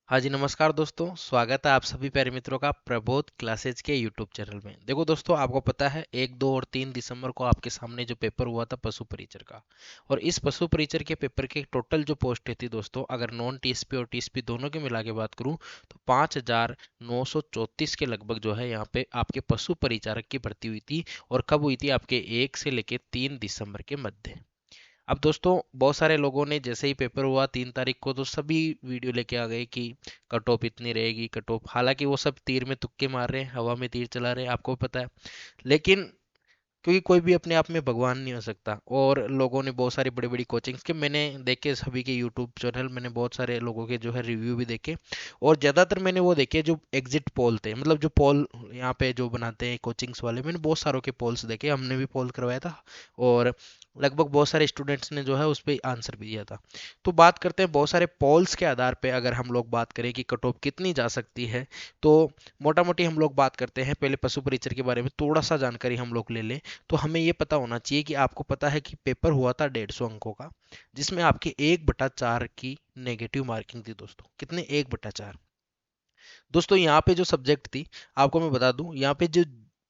हाँ जी, नमस्कार दोस्तों। स्वागत है आप सभी प्यारे मित्रों का प्रबोध क्लासेज के यूट्यूब चैनल में। देखो दोस्तों, आपको पता है 1, 2 और 3 दिसंबर को आपके सामने जो पेपर हुआ था पशु परिचर का, और इस पशु परिचर के पेपर के टोटल जो पोस्ट थी दोस्तों, अगर नॉन टीएसपी और टीएसपी दोनों के मिला के बात करूँ तो 5,934 के लगभग जो है यहाँ पे आपके पशु परिचारक की भर्ती हुई थी। और कब हुई थी? आपके 1 से लेके 3 दिसंबर के मध्य। अब दोस्तों, बहुत सारे लोगों ने जैसे ही पेपर हुआ 3 तारीख को तो सभी वीडियो लेके आ गए कि कट ऑफ इतनी रहेगी, कट ऑफ। हालांकि वो सब तीर में तुक्के मार रहे हैं, हवा में तीर चला रहे हैं, आपको पता है। लेकिन क्योंकि कोई भी अपने आप में भगवान नहीं हो सकता, और लोगों ने बहुत सारी बड़ी बड़ी कोचिंग्स के मैंने देखे, सभी के यूट्यूब चैनल मैंने बहुत सारे लोगों के जो है रिव्यू भी देखे। और ज़्यादातर मैंने वो देखे जो एग्जिट पोल थे, मतलब जो पोल यहाँ पे जो बनाते हैं कोचिंग्स वाले, मैंने बहुत सारों के पोल्स देखे, हमने भी पोल करवाया था। और लगभग बहुत सारे स्टूडेंट्स ने जो है उस पर आंसर भी दिया था। तो बात करते हैं बहुत सारे पोल्स के आधार पे, अगर हम लोग बात करें कि कट ऑफ कितनी जा सकती है, तो मोटा मोटी हम लोग बात करते हैं। पहले पशु परिचर के बारे में थोड़ा सा जानकारी हम लोग ले लें। तो हमें ये पता होना चाहिए कि आपको पता है कि पेपर हुआ था 150 अंकों का, जिसमें आपके 1/4 की नेगेटिव मार्किंग थी दोस्तों। कितने? 1/4। दोस्तों, यहाँ पे जो सब्जेक्ट थी, आपको मैं बता दूं, यहाँ पे जो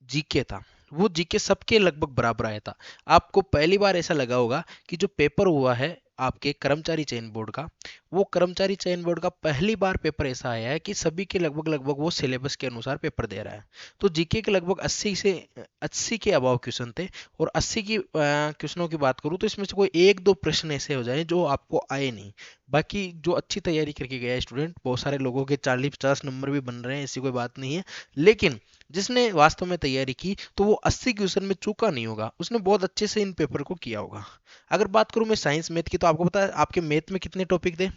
जीके था, वो जीके सबके लगभग बराबर आया था। आपको पहली बार ऐसा लगा होगा कि जो पेपर हुआ है आपके कर्मचारी चयन बोर्ड का, वो कर्मचारी चयन बोर्ड का पहली बार पेपर ऐसा आया है कि सभी के लगभग लगभग वो सिलेबस के अनुसार पेपर दे रहा है। तो जीके के लगभग 80 के अभाव क्वेश्चन थे। और 80 की क्वेश्चनों की बात करूँ तो इसमें से कोई 1-2 प्रश्न ऐसे हो जाए जो आपको आए नहीं। बाकी जो अच्छी तैयारी करके गया है स्टूडेंट, बहुत सारे लोगों के 40-50 नंबर भी बन रहे हैं, ऐसी कोई बात नहीं है। लेकिन जिसने वास्तव में तैयारी की तो वो 80 क्वेश्चन में चूका नहीं होगा, उसने बहुत अच्छे से इन पेपर को किया होगा। अगर बात करूं मैं साइंस मैथ की, तो आपको पता है आपके मैथ में कितने टॉपिक थे?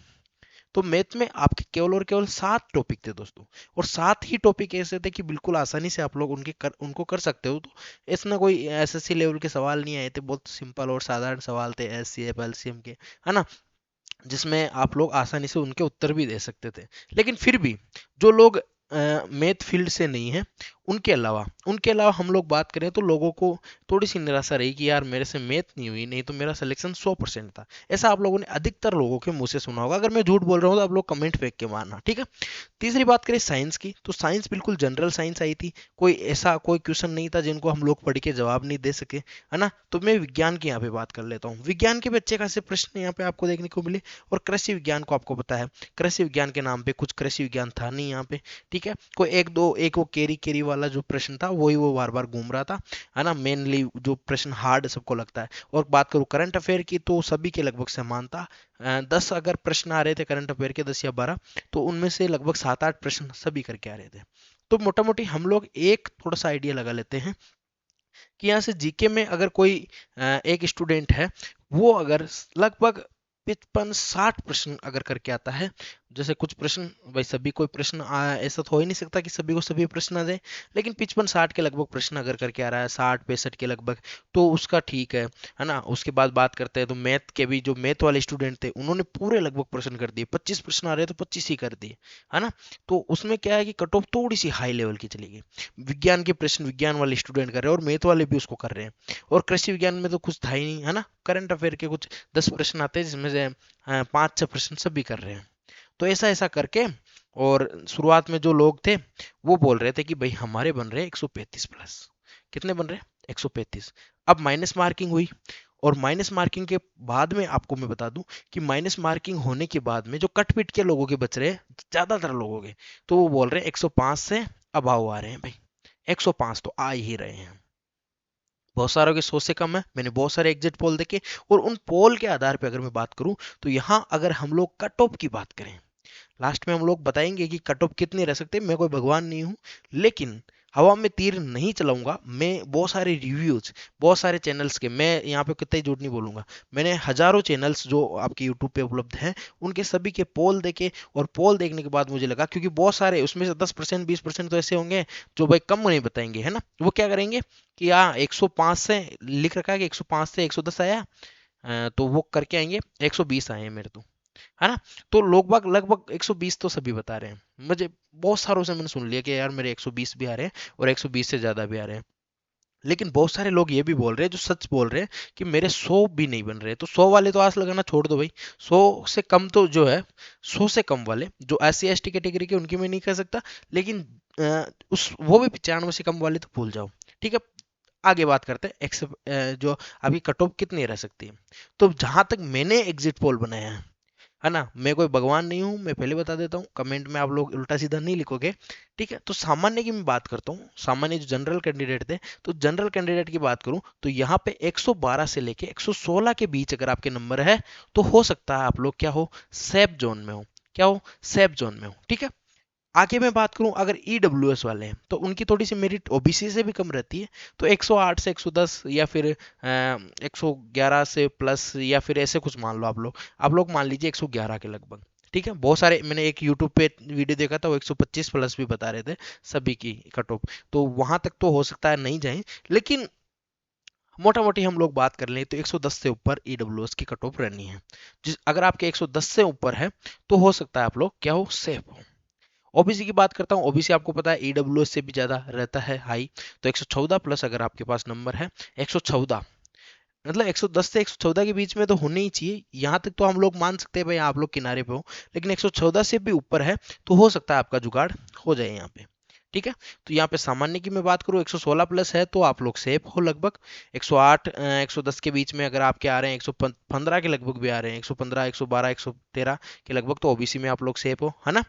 तो मैथ में आपके केवल और केवल 7 टॉपिक थे दोस्तों। और 7 ही टॉपिक ऐसे थे कि बिल्कुल आसानी से आप लोग उनको कर सकते हो। तो इसमें कोई एसएससी लेवल के सवाल नहीं आए थे, बहुत सिंपल और साधारण सवाल थे, एचसीएफ एलसीएम के, है ना, जिसमें आप लोग आसानी से उनके उत्तर भी दे सकते थे। लेकिन फिर भी जो लोग मैथ फील्ड से नहीं है, उनके अलावा हम लोग बात करें तो लोगों को थोड़ी सी निराशा रही कि यार मेरे से मैथ नहीं हुई, नहीं तो मेरा सिलेक्शन 100% था। ऐसा आप लोगों ने अधिकतर लोगों के मुंह से सुना होगा। अगर मैं झूठ बोल रहा हूँ तो आप लोग कमेंट फेंक के मारना, ठीक है। तीसरी बात करें साइंस की, तो साइंस बिल्कुल जनरल साइंस आई थी। कोई क्वेश्चन नहीं था जिनको हम लोग पढ़ के जवाब नहीं दे सके, है ना। तो मैं विज्ञान की यहाँ पे बात कर लेता हूँ। विज्ञान के भी अच्छे खासे प्रश्न यहाँ पे आपको देखने को मिले। और कृषि विज्ञान को आपको पता है, कृषि विज्ञान के नाम पे कुछ कृषि विज्ञान था नहीं यहाँ पे, ठीक है। कोई एक वो केरी केरी वाला जो प्रश्न था वही वो बार बार घूम रहा था, है ना। मेनली जो प्रश्न हार्ड सबको लगता है। और बात करूँ करंट अफेयर की, तो सभी के लगभग समान था। 10 अगर प्रश्न आ रहे थे करंट अफेयर के, 10 या 12, तो उनमें से लगभग 7-8 प्रश्न सभी करके आ रहे थे। तो मोटा मोटी हम लोग एक थोड़ा सा आइडिया लगा लेते हैं कि यहाँ से जीके में अगर कोई एक स्टूडेंट है, वो अगर लगभग 55-60 प्रश्न अगर करके आता है, जैसे कुछ प्रश्न, भाई सभी कोई प्रश्न ऐसा तो हो ही नहीं सकता कि सभी को सभी प्रश्न आ जाए, लेकिन 55-60 के लगभग प्रश्न अगर करके आ रहा है, 60-65 के लगभग, तो उसका ठीक है ना। उसके बाद बात करते हैं तो मैथ के भी जो मैथ वाले स्टूडेंट थे, उन्होंने पूरे लगभग प्रश्न कर दिए। 25 प्रश्न आ रहे तो 25 ही कर दिए, है ना। तो उसमें क्या है कि कट ऑफ थोड़ी सी हाई लेवल की चली गई। विज्ञान के प्रश्न विज्ञान वाले स्टूडेंट कर रहे हैं और मैथ वाले भी उसको कर रहे हैं। और कृषि विज्ञान में तो कुछ था ही नहीं, है ना। करंट अफेयर के कुछ 10 प्रश्न आते हैं, जिसमें से 5-6 प्रश्न सभी कर रहे हैं। तो ऐसा ऐसा करके, और शुरुआत में जो लोग थे वो बोल रहे थे कि भाई हमारे बन रहे हैं 135 प्लस। कितने बन रहे हैं? 135। अब माइनस मार्किंग हुई, और माइनस मार्किंग के बाद में आपको मैं बता दूं कि माइनस मार्किंग होने के बाद में जो कट पिट के लोगों के बच रहे हैं, ज्यादातर लोगों के, तो वो बोल रहे हैं 105 से अभाव आ रहे हैं भाई। 105 तो आ ही रहे हैं। बहुत सारों के 100 से कम है। मैंने बहुत सारे एग्जिट पोल देखे, और उन पोल के आधार पे अगर मैं बात करूं, तो यहाँ अगर हम लोग कट ऑफ की बात करें, लास्ट में हम लोग बताएंगे कि कट ऑफ कितनी रह सकते हैं। मैं कोई भगवान नहीं हूं, लेकिन हवा में तीर नहीं चलाऊंगा मैं। बहुत सारे रिव्यूज, बहुत सारे चैनल्स के, मैं यहाँ पे कितना ही झूठ नहीं बोलूंगा, मैंने हजारों चैनल्स जो आपके यूट्यूब पे उपलब्ध हैं, उनके सभी के पोल देखे। और पोल देखने के बाद मुझे लगा, क्योंकि बहुत सारे उसमें से 10% 20% तो ऐसे होंगे जो भाई कम नहीं बताएंगे, है ना। वो क्या करेंगे कि 105 से लिख रखा है कि 105 से 110 आया, तो वो करके आएंगे 120 आए हैं मेरे तो, है ना। तो लोग बाग लगभग 120 तो सभी बता रहे हैं। मुझे बहुत सारों से मैंने सुन लिया कि यार मेरे 120 भी आ रहे हैं और 120 से ज्यादा भी आ रहे हैं। लेकिन बहुत सारे लोग ये भी बोल रहे हैं, जो सच बोल रहे हैं, कि मेरे 100 भी नहीं बन रहे। तो 100 वाले तो आस लगाना छोड़ दो भाई। 100 से कम तो जो है, 100 से कम वाले जो SC ST कैटेगरी के, उनकी मैं नहीं कह सकता, लेकिन उस वो भी 95 से कम वाले तो भूल जाओ। ठीक है, आगे बात करते हैं जो अभी कट ऑफ कितनी रह सकती है। तो जहां तक मैंने एग्जिट पोल बनाया है ना, मैं कोई भगवान नहीं हूं, मैं पहले बता देता हूं, कमेंट में आप लोग उल्टा सीधा नहीं लिखोगे। ठीक है, तो सामान्य की मैं बात करता हूं, सामान्य जो जनरल कैंडिडेट थे, तो जनरल कैंडिडेट की बात करूं तो यहाँ पे 112 से लेके 116 के बीच अगर आपके नंबर है, तो हो सकता है आप लोग क्या हो, सेफ जोन में हो। क्या हो, सेफ जोन में हो। ठीक है, आगे मैं बात करूं अगर EWS वाले हैं, तो उनकी थोड़ी सी मेरिट OBC से भी कम रहती है। तो 108 से 110 या फिर 111 से प्लस, या फिर ऐसे कुछ मान लो आप लोग मान लीजिए 111 के लगभग। ठीक है, बहुत सारे मैंने एक YouTube पे वीडियो देखा था, वो 125 प्लस भी बता रहे थे सभी की कट ऑफ। तो वहां तक तो हो सकता है नहीं जाए, लेकिन मोटा मोटी हम लोग बात कर लें तो 110 से ऊपर EWS की कट ऑफ रहनी है। अगर आपके 110 से ऊपर है, तो हो सकता है आप लोग क्या हो, सेफ हो। ओबीसी की बात करता हूँ, ओबीसी आपको पता है EWS से भी ज्यादा रहता है हाई। तो 114 प्लस अगर आपके पास नंबर है, 114 मतलब 110 से 114 के बीच में तो होने ही चाहिए। यहाँ तक तो हम लोग मान सकते हैं भाई आप लोग किनारे पे हो, लेकिन 114 से भी ऊपर है, तो हो सकता है आपका जुगाड़ हो जाए यहाँ पे। ठीक है, तो यहाँ पे सामान्य की मैं बात करूँ, 116 प्लस है तो आप लोग सेफ हो लगभग। 108 110 के बीच में अगर आपके आ रहे हैं, 115 के लगभग भी आ रहे हैं, 115 112 113 के लगभग, तो ओबीसी में आप लोग सेफ हो, है ना।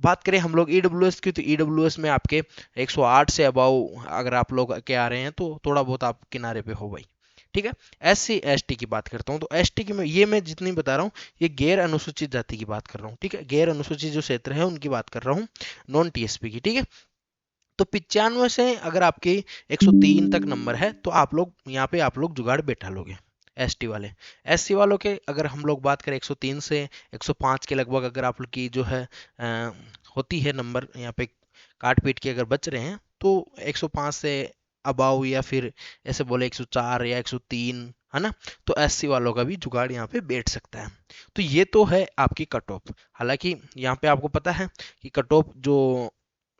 बात करें हम लोग EWS की, तो EWS में आपके 108 से अबाउ अगर आप लोग के आ रहे हैं, तो थोड़ा बहुत आप किनारे पे हो भाई। ठीक है, SC ST की बात करता हूँ, तो ST की ये मैं जितनी बता रहा हूँ, ये गैर अनुसूचित जाति की बात कर रहा हूँ। ठीक है, गैर अनुसूचित जो क्षेत्र है उनकी बात कर रहा हूँ, नॉन TSP की। ठीक है, तो 95 से अगर आपके 103 तक नंबर है, तो आप लोग यहाँ पे आप लोग जुगाड़ बैठा लोगे। ST वाले, SC वालों के अगर हम लोग बात करें 103 से 105 के लगभग अगर आप लोग की जो है होती है नंबर यहाँ पे काट पीट के अगर बच रहे हैं, तो 105 से अबाउ, या फिर ऐसे बोले 104 या 103, है ना। तो SC वालों का भी जुगाड़ यहाँ पे बैठ सकता है। तो ये तो है आपकी कट ऑफ। हालांकि यहाँ पे आपको पता है कि कट ऑफ जो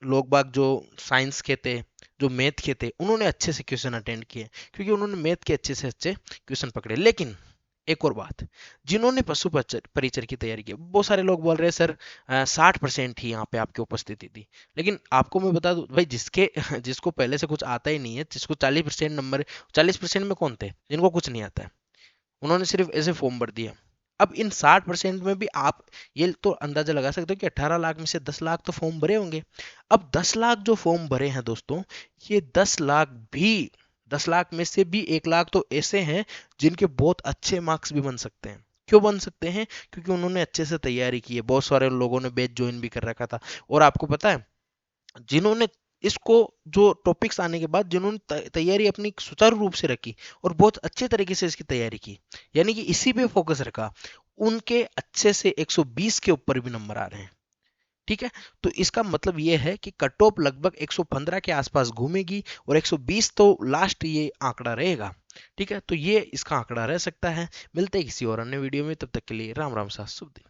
लोग बाग जो साइंस के थे, जो मैथ के थे, उन्होंने अच्छे से क्वेश्चन अटेंड किए, क्योंकि उन्होंने मैथ के अच्छे से अच्छे क्वेश्चन पकड़े। लेकिन एक और बात, जिन्होंने पशु परिचर की तैयारी की, बहुत सारे लोग बोल रहे हैं सर 60% ही यहाँ पे आपकी उपस्थिति थी। लेकिन आपको मैं बता दूं भाई, जिसको पहले से कुछ आता ही नहीं है, जिसको 40% नंबर, 40% में कौन थे जिनको कुछ नहीं आता है, उन्होंने सिर्फ ऐसे फॉर्म भर दिया। अब इन 60% में भी आप ये तो अंदाजा लगा सकते हो कि 18 लाख में से 10 लाख तो फॉर्म भरे होंगे। अब 10 लाख जो फॉर्म भरे हैं दोस्तों, ये 10 लाख भी, 10 लाख में से भी 1 लाख तो ऐसे हैं जिनके बहुत अच्छे मार्क्स भी बन सकते हैं। क्यों बन सकते हैं? क्योंकि उन्होंने अच्छे से तैयारी की है। बहुत सारे लोगों ने बैच ज्वाइन भी कर रखा था। और आपको पता है, जिन्होंने इसको, जो टॉपिक्स आने के बाद जिन्होंने तैयारी अपनी सुचारू रूप से रखी और बहुत अच्छे तरीके से इसकी तैयारी की, यानी कि इसी पे फोकस रखा, उनके अच्छे से 120 के ऊपर भी नंबर आ रहे हैं। ठीक है, तो इसका मतलब ये है कि कट ऑफ लगभग 115 के आसपास घूमेगी, और 120 तो लास्ट ये आंकड़ा रहेगा। ठीक है, तो ये इसका आंकड़ा रह सकता है। मिलते हैं किसी और अन्य वीडियो में, तब तक के लिए राम राम, साथ शुभ दिन।